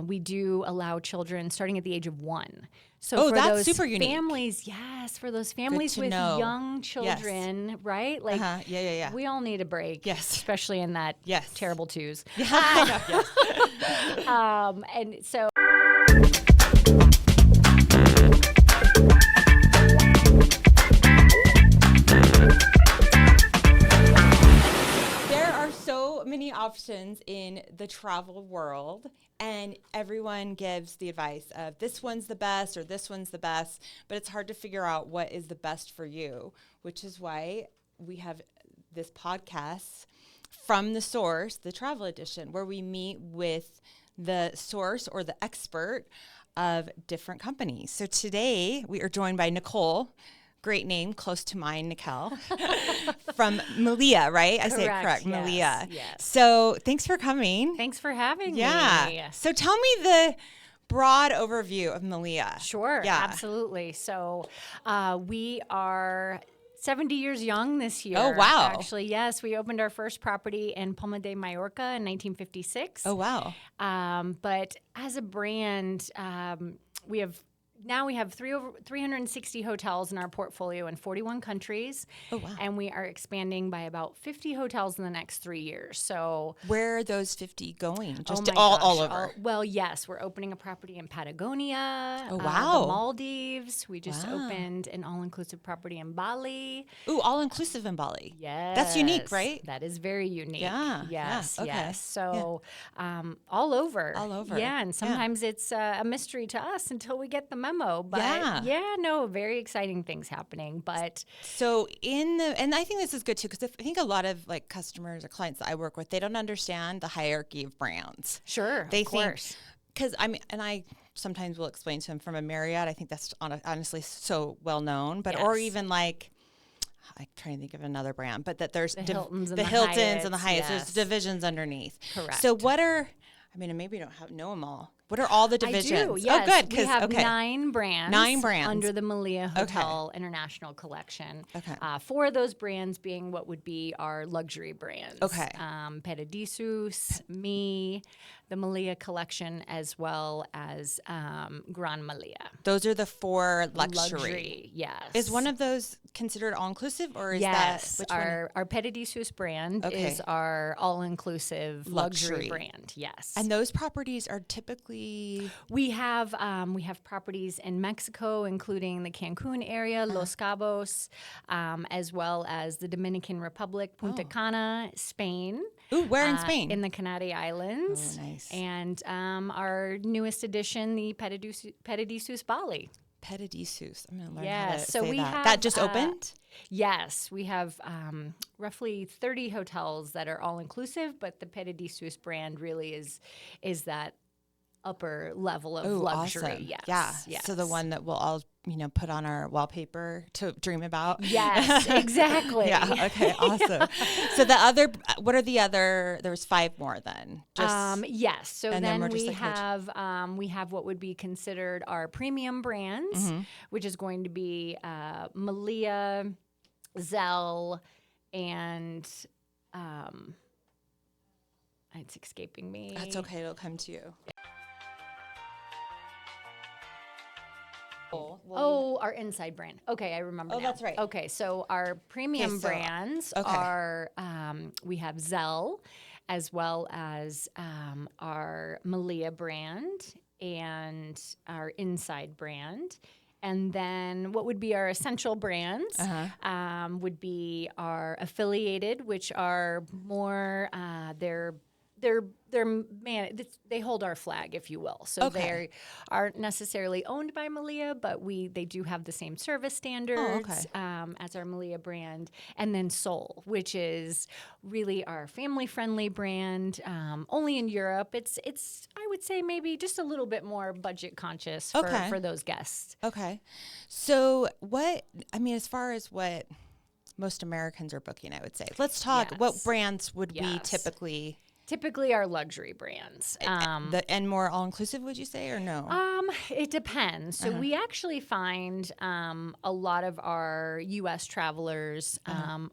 we do allow children starting at the age of 1. So Oh, for that's those super unique. families, yes, for those families to with know. young children, right? Like, Yeah. we all need a break, Yes. especially in that Yes. terrible twos. Yeah, I know, yes. And so. There are so many options in the travel world, and everyone gives the advice of this one's the best or this one's the best, but it's hard to figure out what is the best for you, which is why we have this podcast From the Source, the travel edition, where we meet with the source or the expert of different companies. So today we are joined by Nicole. Great name, close to mine, Nicole, from Melia, right? I say it correct, Yes, Melia. yes. So thanks for coming. Thanks for having me. Yeah. So tell me the broad overview of Melia. Sure, Yeah. absolutely. So we are 70 years young this year. Oh, wow. Actually, yes. We opened our first property in Palma de Mallorca in 1956. Oh, wow. But as a brand, we have 360 hotels in our portfolio in 41 countries. Oh, wow. And we are expanding by about 50 hotels in the next 3 years. So Where are those 50 going? Just oh my all gosh, over? well, yes, we're opening a property in Patagonia. Oh, wow. The Maldives. We just Wow. opened an all-inclusive property in Bali. Ooh, all-inclusive in Bali. Yes. That's unique, right? That is very unique. Yeah, Yes. yeah, okay, Yes. So all over. All over. Yeah. And sometimes it's a mystery to us until we get the memo. But very exciting things happening. But So and I think this is good too, because I think a lot of like customers or clients that I work with, they don't understand the hierarchy of brands. sure, They of course. Because I sometimes will explain to them from a Marriott. I think that's honestly so well known, but or Yes. even like I'm trying to think of another brand, but that there's The Hiltons and the the Hiltons and the Hyatts, Hyatts. yes. There's divisions underneath. Correct. So what are maybe you don't know them all. What are all the divisions? I do, yes. Oh, good. We have okay. 9 brands. 9 brands. Under the Melia Hotel International Collection. Okay. 4 of those brands being what would be our luxury brands. Okay. Paradisus, Me, the Melia Collection, as well as Gran Melia. Those are the 4 luxury. Yes. Is one of those considered all-inclusive, or is yes, that which one? our Paradisus brand Okay. is our all-inclusive Luxury. luxury brand. Yes. And those properties are typically We have properties in Mexico, including the Cancun area, Los Cabos, as well as the Dominican Republic, Punta Cana, Spain. Ooh, where in Spain? In the Canary Islands. Oh, nice. And our newest addition, the Paradisus Bali. Paradisus. I'm going to learn how to Yes, so say we that. have, That just opened? Yes, we have roughly 30 hotels that are all inclusive, but the Paradisus brand really is that upper level of luxury. Awesome. Yes. Yeah. Yes. So the one that we'll all, put on our wallpaper to dream about. Yes, exactly. Yeah. Okay. Awesome. So what are the other? There was 5 more then. Yes. So and then we're just we like we have what would be considered our premium brands, which is going to be Melia, Zell, and it's escaping me. That's okay. It'll come to you. Our inside brand. Okay, I remember now. That's right. Okay, so our premium brands are, we have Zell, as well as our Melia brand and our inside brand. And then what would be our essential brands would be our affiliated, which are more, they hold our flag, if you will. So they aren't necessarily owned by Melia, but they do have the same service standards as our Melia brand. And then Soul, which is really our family-friendly brand, only in Europe. It's I would say maybe just a little bit more budget conscious for those guests. Okay. So as far as what most Americans are booking, I would say. Let's talk. Yes. What brands would we Yes. typically? Typically our luxury brands. And more all-inclusive, would you say, or no? It depends. So we actually find a lot of our U.S. travelers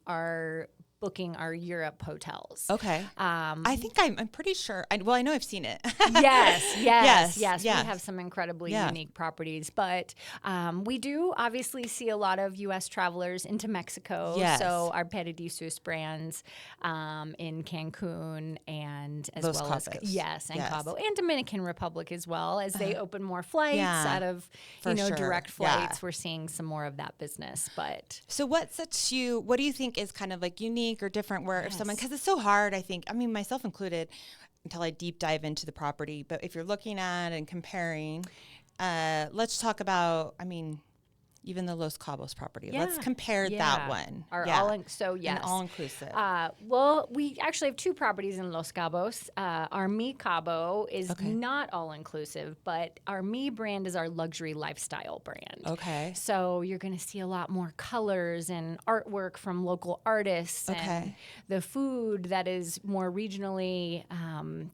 are booking our Europe hotels. Okay. I think I'm pretty sure. I know I've seen it. Yes. We have some incredibly unique properties, but we do obviously see a lot of U.S. travelers into Mexico. Yes. So our Peredisus brands in Cancun and as Los well Cabos. as Cabo and Dominican Republic as well as they open more flights out of direct flights. We're seeing some more of that business. But so what do you think is kind of like unique or different where if someone, because it's so hard, I think, I mean, myself included, until I deep dive into the property. But if you're looking at and comparing, let's talk about, I mean, even the Los Cabos property. Let's compare that one. An all-inclusive. Well, we actually have two properties in Los Cabos. Our Me Cabo is not all-inclusive, but our Me brand is our luxury lifestyle brand. Okay. So you're going to see a lot more colors and artwork from local artists and the food that is more regionally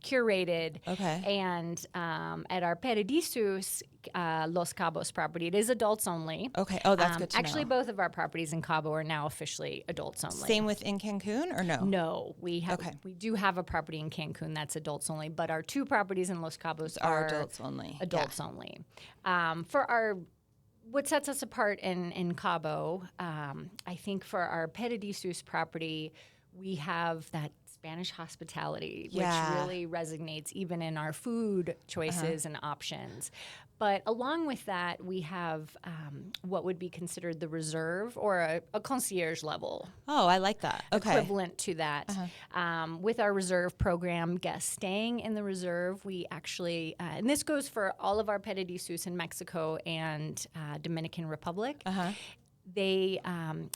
curated. Okay. And at our Peredisus Los Cabos property, it is adults only. Okay. Oh, that's good to actually, know. both of our properties in Cabo are now officially adults only. Same with in Cancun or no? No, we do have a property in Cancun that's adults only, but our two properties in Los Cabos are adults only. Only. For what sets us apart in Cabo, I think for our Peredisus property, we have that Spanish hospitality, which really resonates even in our food choices and options. But along with that, we have what would be considered the reserve or a concierge level. Oh, I like that. Okay. Equivalent to that. With our reserve program, guests staying in the reserve, we actually, and this goes for all of our Peredisus in Mexico and Dominican Republic. They,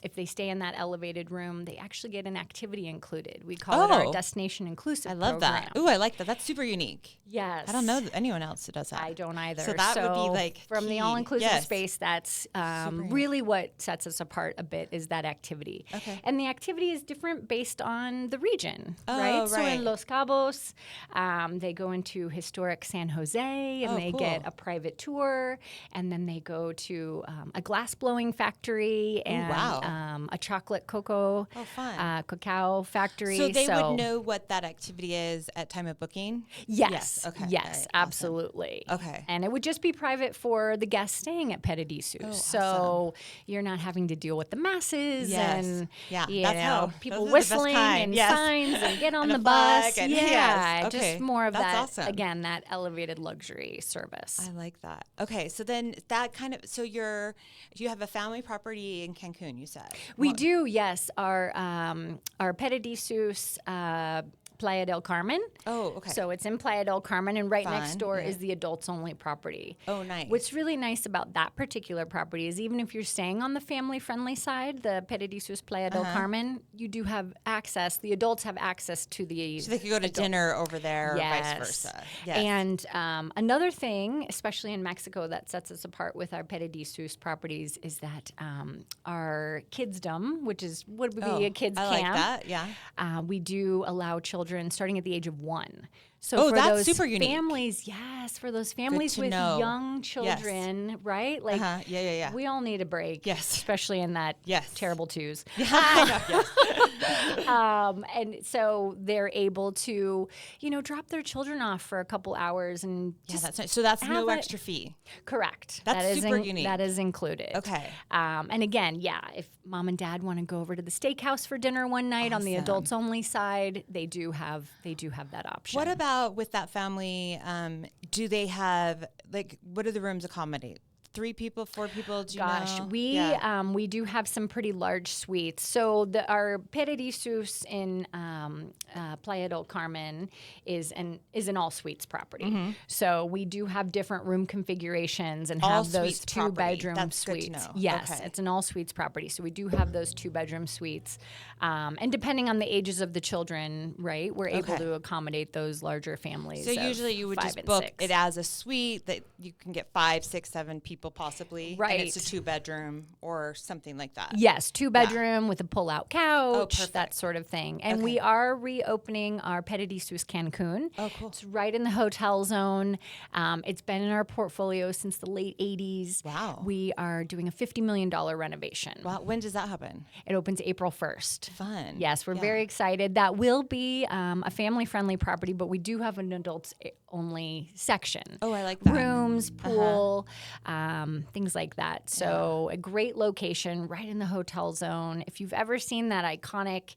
if they stay in that elevated room, they actually get an activity included. We call it our destination inclusive program. I love that. Ooh, I like that. That's super unique. Yes. I don't know anyone else who does that. I don't either. So that would be like from key. the all-inclusive space, that's really what sets us apart a bit is that activity. Okay. And the activity is different based on the region, right? So in Los Cabos, they go into historic San Jose and they get a private tour, and then they go to a glass blowing factory and a chocolate cocoa cacao factory. So they would know what that activity is at time of booking? Yes. Okay. Yes, absolutely. Awesome. Okay. And it would just be private for the guests staying at Peredisus. Oh, so awesome. You're not having to deal with the masses and people those whistling and signs and get on the bus. Just more of that, awesome. Again, that elevated luxury service. I like that. Okay, so then that kind of, so you have a family property in Cancun, you said? We do, yes. Our Peredisus Playa del Carmen. Oh, okay. So it's in Playa del Carmen, and right next door is the adults-only property. Oh, nice. What's really nice about that particular property is even if you're staying on the family-friendly side, the Peredisus Playa del Carmen, you do have access. The adults have access to the So they could go to dinner over there or vice versa. Yes. And another thing, especially in Mexico, that sets us apart with our Peredisus properties is that our kidsdom, which is what would be a kids camp. I like that, yeah. We do allow children starting at the age of 1. So for that's those super unique. families, for those families with young children, right? Like, we all need a break, especially in that terrible twos. And so they're able to, drop their children off for a couple hours and that's nice. So that's no extra fee. Correct. That's super unique. That is included. Okay. And again, if mom and dad want to go over to the steakhouse for dinner one night on the adults only side, they do have that option. What about with that family? Do they have what do the rooms accommodate? 3 people, 4 people? Do you know? We do have some pretty large suites. So our Peredisus in Playa del Carmen is an all suites property. So we do have different room configurations and have those 2-bedroom suites. Good to know. Yes, it's an all suites property. So we do have those 2-bedroom suites. And depending on the ages of the children, right, we're able to accommodate those larger families. So usually you would just book it as a suite that you can get 5, 6, 7 people people possibly. Right. And it's a 2-bedroom or something like that. Yes, 2-bedroom with a pull-out couch, that perfect. sort of thing. And we are reopening our Petit de Sus Cancun. Oh, cool. It's right in the hotel zone. It's been in our portfolio since the late 80s. Wow. We are doing a $50 million renovation. Wow. When does that happen? It opens April 1st. Fun. Yes, we're very excited. That will be a family-friendly property, but we do have an adults-only section. Oh, I like that. Rooms, pool, things like that. So a great location right in the hotel zone. If you've ever seen that iconic,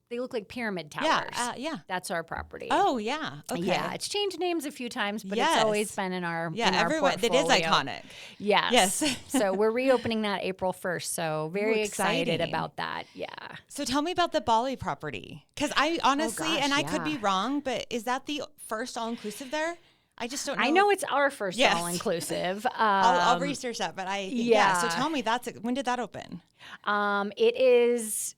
they look like pyramid towers. Yeah. That's our property. Oh, yeah. Okay. Yeah, it's changed names a few times, but it's always been in our everyone. That is portfolio. iconic. Yes. So we're reopening that April 1st. So very excited exciting. about that. Yeah. So tell me about the Bali property. Because I honestly, and I could be wrong, but is that the first all-inclusive there? I just don't know. I know it's our first all-inclusive. I'll research that, but I think, So tell me, when did that open? It is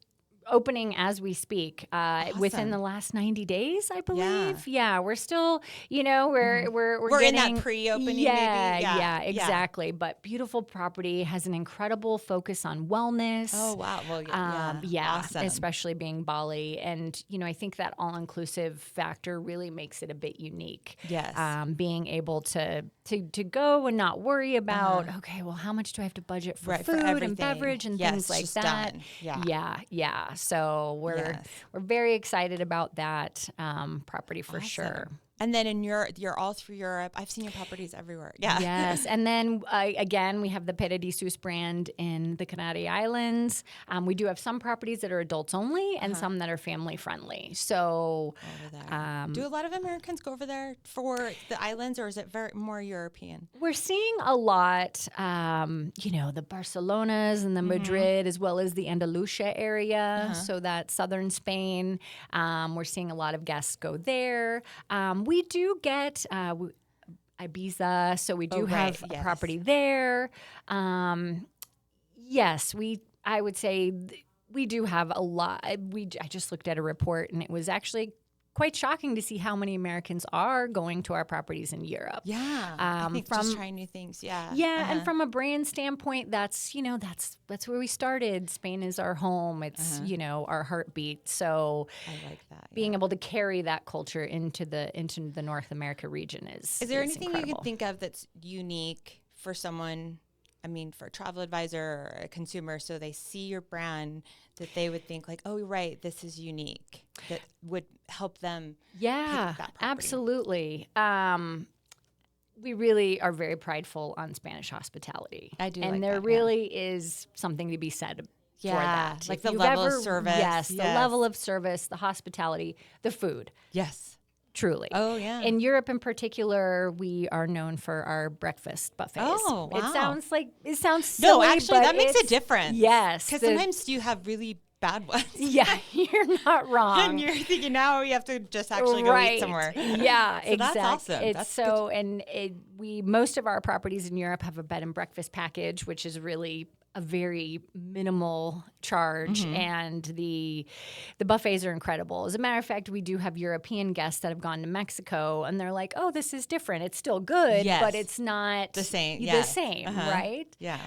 opening as we speak, Awesome. within the last 90 days, I believe. Yeah, we're still, we're in getting that pre-opening, maybe. Yeah, exactly. But beautiful property, has an incredible focus on wellness. Oh, wow. Well, Awesome. Especially being Bali. And, I think that all-inclusive factor really makes it a bit unique. Yes. Being able to go and not worry about, okay, well, how much do I have to budget for food and beverage and things like that? Done. Yeah. So we're very excited about that property for sure. And then you're all through Europe. I've seen your properties everywhere. Yeah. Yes. And then again, we have the Petit de Sus brand in the Canary Islands. We do have some properties that are adults only and some that are family friendly. So do a lot of Americans go over there for the islands, or is it more European? We're seeing a lot, the Barcelonas and the Madrid, as well as the Andalusia area. So that's southern Spain. We're seeing a lot of guests go there. We do get Ibiza, so we do have a property there. Yes, I would say we do have a lot. I just looked at a report, and it was actually quite shocking to see how many Americans are going to our properties in Europe. Yeah, I think just trying new things. Yeah, and from a brand standpoint, that's where we started. Spain is our home. It's our heartbeat. So I like that. Being able to carry that culture into the North America region is. Is there anything incredible. you can think of that's unique for someone? I mean, for a travel advisor or a consumer, so they see your brand, that they would think like, oh, right, this is unique, that would help them pick that property. Absolutely. We really are very prideful on Spanish hospitality. I do, and there really is something to be said for that. Like the level of service. Yes, the level of service, the hospitality, the food. Yes. Truly. Oh, yeah. In Europe in particular, we are known for our breakfast buffets. Oh, wow. It sounds silly, no, actually, that makes a difference. Yes. Because sometimes you have really bad ones. Yeah, you're not wrong. And you're thinking, now you have to just actually go eat somewhere. Yeah, so exactly. That's awesome. It's so, and most of our properties in Europe have a bed and breakfast package, which is really a very minimal charge, and the buffets are incredible. As a matter of fact, we do have European guests that have gone to Mexico, and they're like, "Oh, this is different. It's still good, but it's not the same. Right?" Yeah.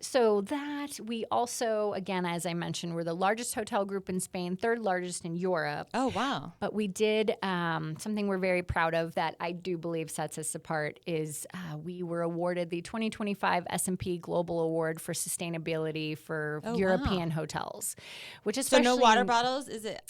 So that we also, again, as I mentioned, we're the largest hotel group in Spain, third largest in Europe. Oh, wow. But we did something we're very proud of that I do believe sets us apart is we were awarded the 2025 S&P Global Award for Sustainability for European hotels, which is so no water bottles. Is it?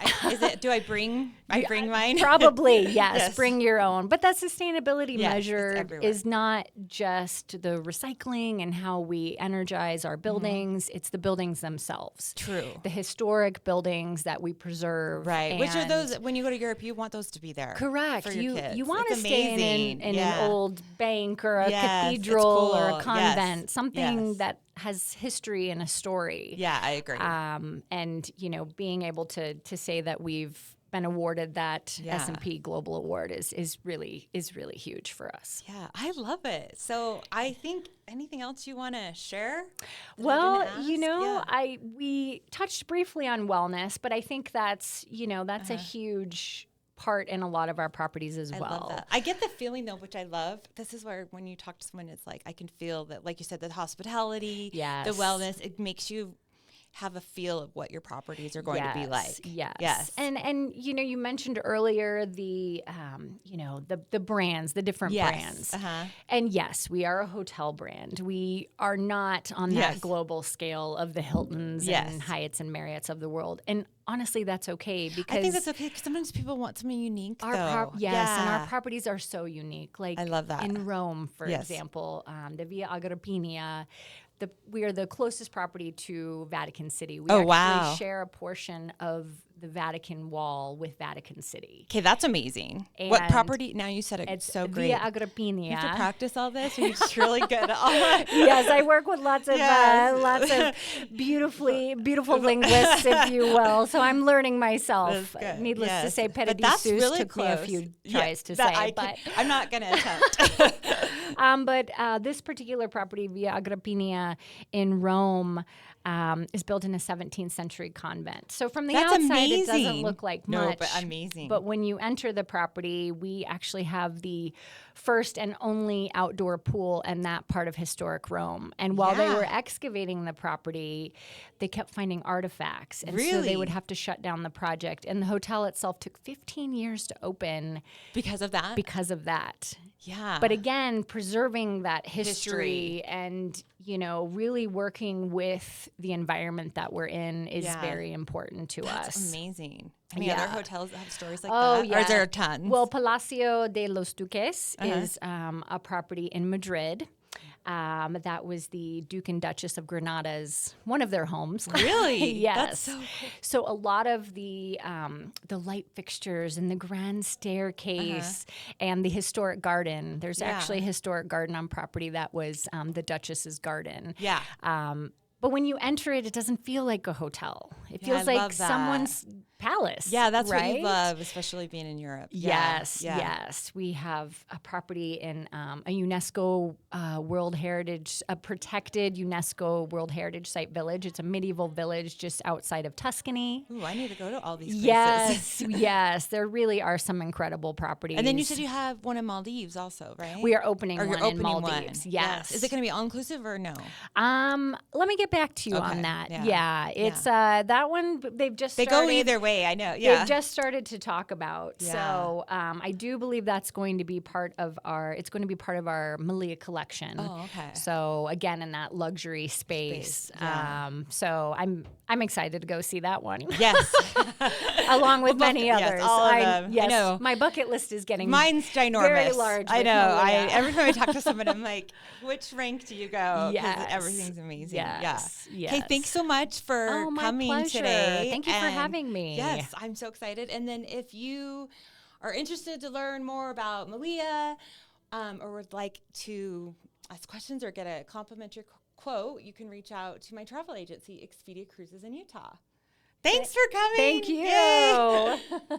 Do I bring mine? Probably yes. Bring your own. But that sustainability measure it's is not just the recycling and how we energize our buildings. It's the buildings themselves. True. The historic buildings that we preserve. Right. Which are those? When you go to Europe, you want those to be there. Correct. For your kids. You want to stay in an old bank or a cathedral or a convent, something that has history and a story. Yeah, I agree. And being able to say that we've been awarded that S&P Global Award is really huge for us. Yeah, I love it. So I think anything else you want to share? Well, we touched briefly on wellness, but I think that's a huge part in a lot of our properties as well. I love that. I get the feeling though, which I love. This is where when you talk to someone, it's like I can feel that, like you said, the hospitality, Yes. the wellness. It makes you have a feel of what your properties are going to be like. Yes. And you mentioned earlier the the brands, the different brands. And yes, we are a hotel brand. We are not on that global scale of the Hiltons and Hyatts and Marriotts of the world. And honestly, that's okay, because I think that's okay because sometimes people want something unique. And our properties are so unique. Like, I love that. In Rome, for example, the Via Agrippina. We are the closest property to Vatican City. We actually share a portion of the Vatican Wall with Vatican City. Okay, that's amazing. And what property? Now you said it's so great. Via Agrippina. You have to practice all this. You're just really good at all that. Yes, I work with lots of beautiful linguists, if you will. So I'm learning myself. Needless to say, Petit Seuss really took me a few tries to say, but I'm not going to attempt. But this particular property, Via Agrippina in Rome, is built in a 17th century convent. So from the outside, it doesn't look like much. No, but amazing. But when you enter the property, we actually have the first and only outdoor pool in that part of historic Rome. And while they were excavating the property, they kept finding artifacts. And so they would have to shut down the project. And the hotel itself took 15 years to open. Because of that? Because of that. Yeah. But again, preserving that history and, really working with the environment that we're in is very important to us. That's amazing. Any other hotels that have stories like that? Yeah. Or is there tons? Well, Palacio de los Duques is a property in Madrid. That was the Duke and Duchess of Granada's one of their homes. Really? Yes. That's so cool. So a lot of the light fixtures and the grand staircase and the historic garden. There's actually a historic garden on property that was the Duchess's garden. Yeah. But when you enter it, it doesn't feel like a hotel. It feels like someone's palace. Yeah, that's what you love, especially being in Europe. Yes. We have a property in a UNESCO World Heritage, a protected UNESCO World Heritage Site village. It's a medieval village just outside of Tuscany. Ooh, I need to go to all these places. Yes. There really are some incredible properties. And then you said you have one in Maldives also, right? We are opening one in Maldives. Yes. Is it going to be all-inclusive or no? Let me get back to you on that. Yeah. It's that one, they've just started. They go either way. I know. Yeah. They've just started to talk about. Yeah. So I do believe that's going to be part of our Melia collection. Oh, okay. So again, in that luxury space. So I'm excited to go see that one. Yes. Along with many others. Yes, all of them. Yes, I know. My bucket list is getting mine's ginormous. Very large. I know. Every time I talk to someone, I'm like, which rank do you go? Yes. Everything's amazing. Yes. Yeah. Okay, thanks so much for coming pleasure. today. Thank you for having me. Yes, I'm so excited. And then if you are interested to learn more about Melia or would like to ask questions or get a complimentary quote, you can reach out to my travel agency, Expedia Cruises in Utah. Thanks for coming. Thank you.